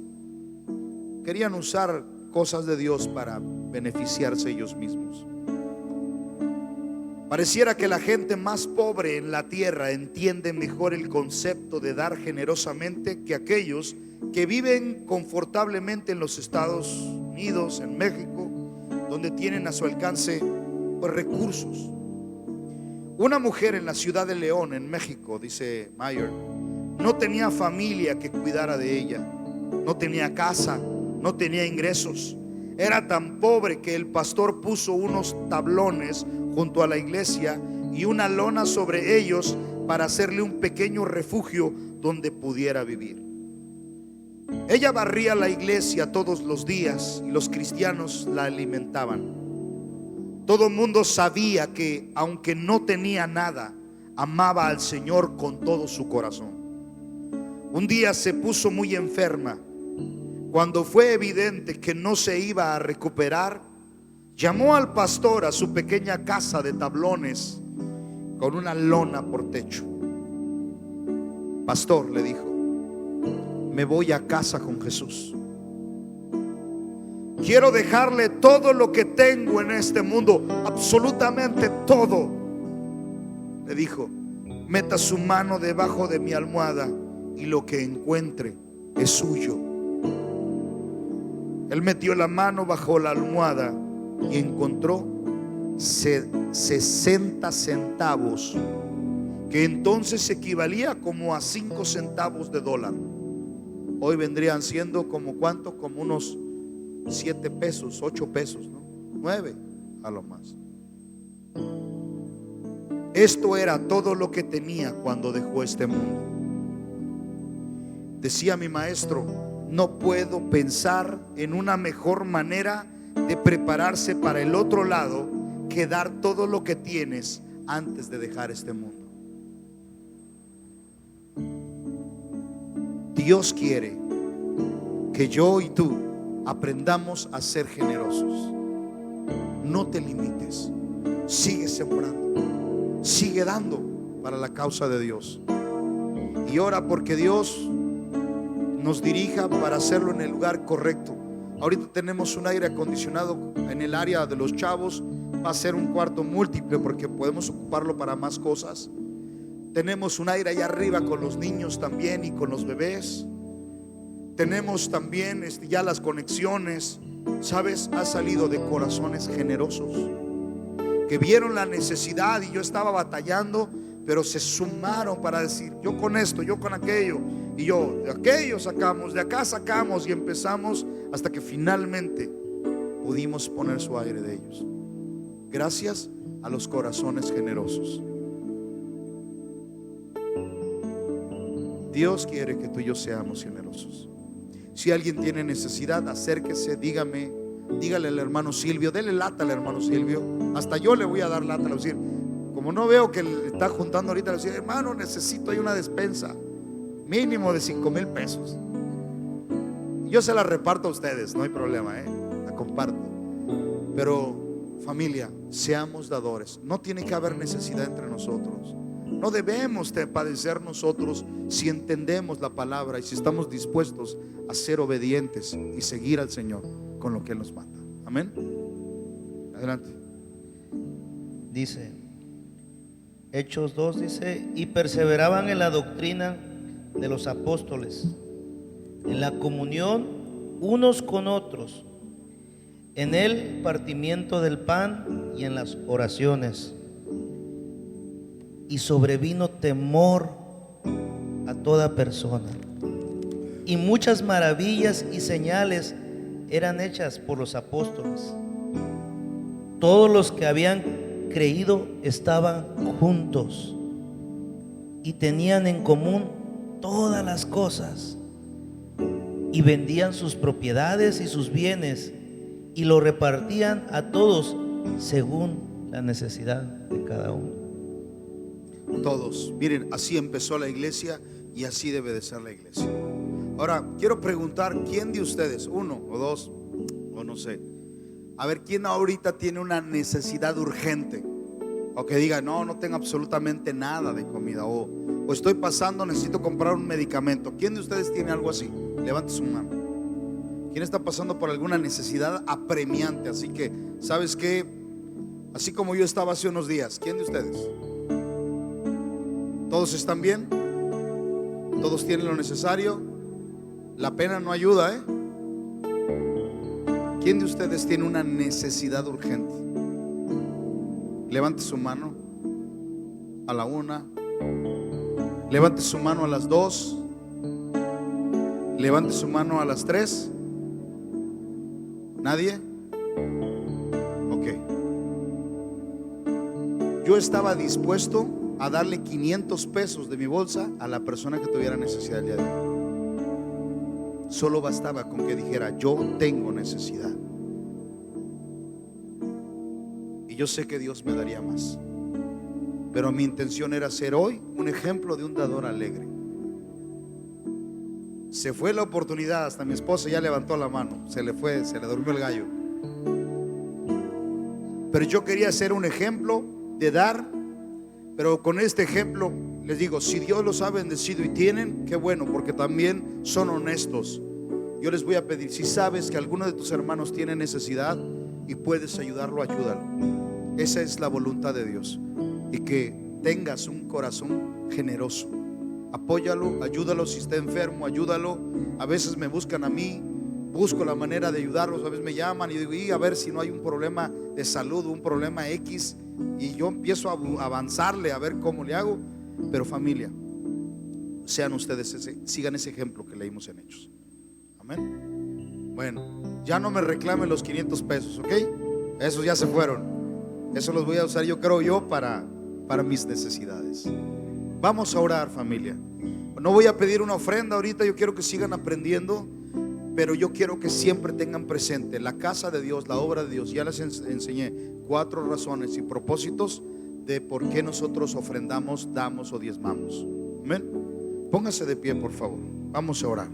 Querían usar cosas de Dios para beneficiarse ellos mismos. Pareciera que la gente más pobre en la tierra entiende mejor el concepto de dar generosamente que aquellos que viven confortablemente en los Estados Unidos, en México, donde tienen a su alcance recursos. Una mujer en la ciudad de León, en México, dice Mayer, no tenía familia que cuidara de ella, no tenía casa, no tenía ingresos. Era tan pobre que el pastor puso unos tablones junto a la iglesia y una lona sobre ellos para hacerle un pequeño refugio donde pudiera vivir. Ella barría la iglesia todos los días y los cristianos la alimentaban. Todo el mundo sabía que, aunque no tenía nada, amaba al Señor con todo su corazón. Un día se puso muy enferma. Cuando fue evidente que no se iba a recuperar, llamó al pastor a su pequeña casa de tablones con una lona por techo. Pastor, le dijo, me voy a casa con Jesús. Quiero dejarle todo lo que tengo en este mundo, absolutamente todo. Le dijo, meta su mano debajo de mi almohada y lo que encuentre es suyo. Él metió la mano bajo la almohada y encontró 60 centavos, que entonces equivalía como a 5 centavos de dólar. Hoy vendrían siendo como ¿cuánto? Como unos 7 pesos, 8 pesos, ¿no? 9 a lo más. Esto era todo lo que tenía cuando dejó este mundo. Decía mi maestro, no puedo pensar en una mejor manera de prepararse para el otro lado que dar todo lo que tienes antes de dejar este mundo. Dios quiere que yo y tú aprendamos a ser generosos. No te limites, sigue sembrando, sigue dando para la causa de Dios y ora porque Dios nos dirija para hacerlo en el lugar correcto. Ahorita tenemos un aire acondicionado en el área de los chavos, va a ser un cuarto múltiple porque podemos ocuparlo para más cosas. Tenemos un aire allá arriba con los niños también y con los bebés. Tenemos también ya las conexiones. ¿Sabes? Ha salido de corazones generosos que vieron la necesidad y yo estaba batallando, pero se sumaron para decir, yo con esto, yo con aquello, y yo de aquello sacamos, de acá sacamos, y empezamos hasta que finalmente pudimos poner su aire de ellos. gracias a los corazones generosos. Dios quiere que tú y yo seamos generosos. Si alguien tiene necesidad, acérquese, dígale al hermano Silvio, dele lata al hermano Silvio. Hasta yo le voy a dar lata, le voy a decir, como no veo que le está juntando ahorita, le voy a decir, hermano, necesito ahí una despensa mínimo de 5,000 pesos. Yo se la reparto a ustedes, no hay problema, la comparto. Pero familia, seamos dadores. No tiene que haber necesidad entre nosotros. No debemos de padecer nosotros si entendemos la palabra y si estamos dispuestos a ser obedientes y seguir al Señor con lo que Él nos manda. Amén. Adelante. Dice Hechos 2, dice: y perseveraban en la doctrina de los apóstoles, en la comunión unos con otros, en el partimiento del pan y en las oraciones. Y sobrevino temor a toda persona, y muchas maravillas y señales eran hechas por los apóstoles. Todos los que habían creído estaban juntos y tenían en común todas las cosas, y vendían sus propiedades y sus bienes y lo repartían a todos según la necesidad de cada uno. Todos, miren, así empezó la iglesia y así debe de ser la iglesia. Ahora, quiero preguntar, ¿quién de ustedes, uno o dos, o no sé, a ver, quién ahorita tiene una necesidad urgente? O que diga, no tengo absolutamente nada de comida, o estoy pasando, necesito comprar un medicamento. ¿Quién de ustedes tiene algo así? Levante su mano. ¿Quién está pasando por alguna necesidad apremiante? Así que, ¿sabes qué? Así como yo estaba hace unos días. ¿Quién de ustedes? ¿Todos están bien? ¿Todos tienen lo necesario? La pena no ayuda, ¿eh? ¿Quién de ustedes tiene una necesidad urgente? Levante su mano a la 1. Levante su mano a las 2. Levante su mano a las 3. ¿Nadie? Ok. Yo estaba dispuesto a darle 500 pesos de mi bolsa a la persona que tuviera necesidad el día de hoy. Solo bastaba con que dijera, yo tengo necesidad. Y yo sé que Dios me daría más. Pero mi intención era ser hoy un ejemplo de un dador alegre. Se fue la oportunidad, hasta mi esposa ya levantó la mano. Se le fue, se le durmió el gallo. Pero yo quería ser un ejemplo de dar. Pero con este ejemplo les digo, si Dios los ha bendecido y tienen, qué bueno, porque también son honestos. Yo les voy a pedir, si sabes que alguno de tus hermanos tiene necesidad y puedes ayudarlo, ayúdalo. Esa es la voluntad de Dios. Y que tengas un corazón generoso. Apóyalo, ayúdalo. Si está enfermo, ayúdalo. A veces me buscan a mí, busco la manera de ayudarlos. A veces me llaman y digo, y a ver si no hay un problema de salud, un problema X. Y yo empiezo a avanzarle, a ver cómo le hago. Pero familia, sean ustedes sigan ese ejemplo que leímos en Hechos. Amén. Bueno, ya no me reclamen los 500 pesos, ¿ok? Esos ya se fueron. Eso los voy a usar, yo creo yo, para mis necesidades. Vamos a orar, familia. No voy a pedir una ofrenda ahorita, yo quiero que sigan aprendiendo, pero yo quiero que siempre tengan presente la casa de Dios, la obra de Dios. Ya les enseñé 4 razones y propósitos de por qué nosotros ofrendamos, damos o diezmamos. Amén. Póngase de pie, por favor. Vamos a orar.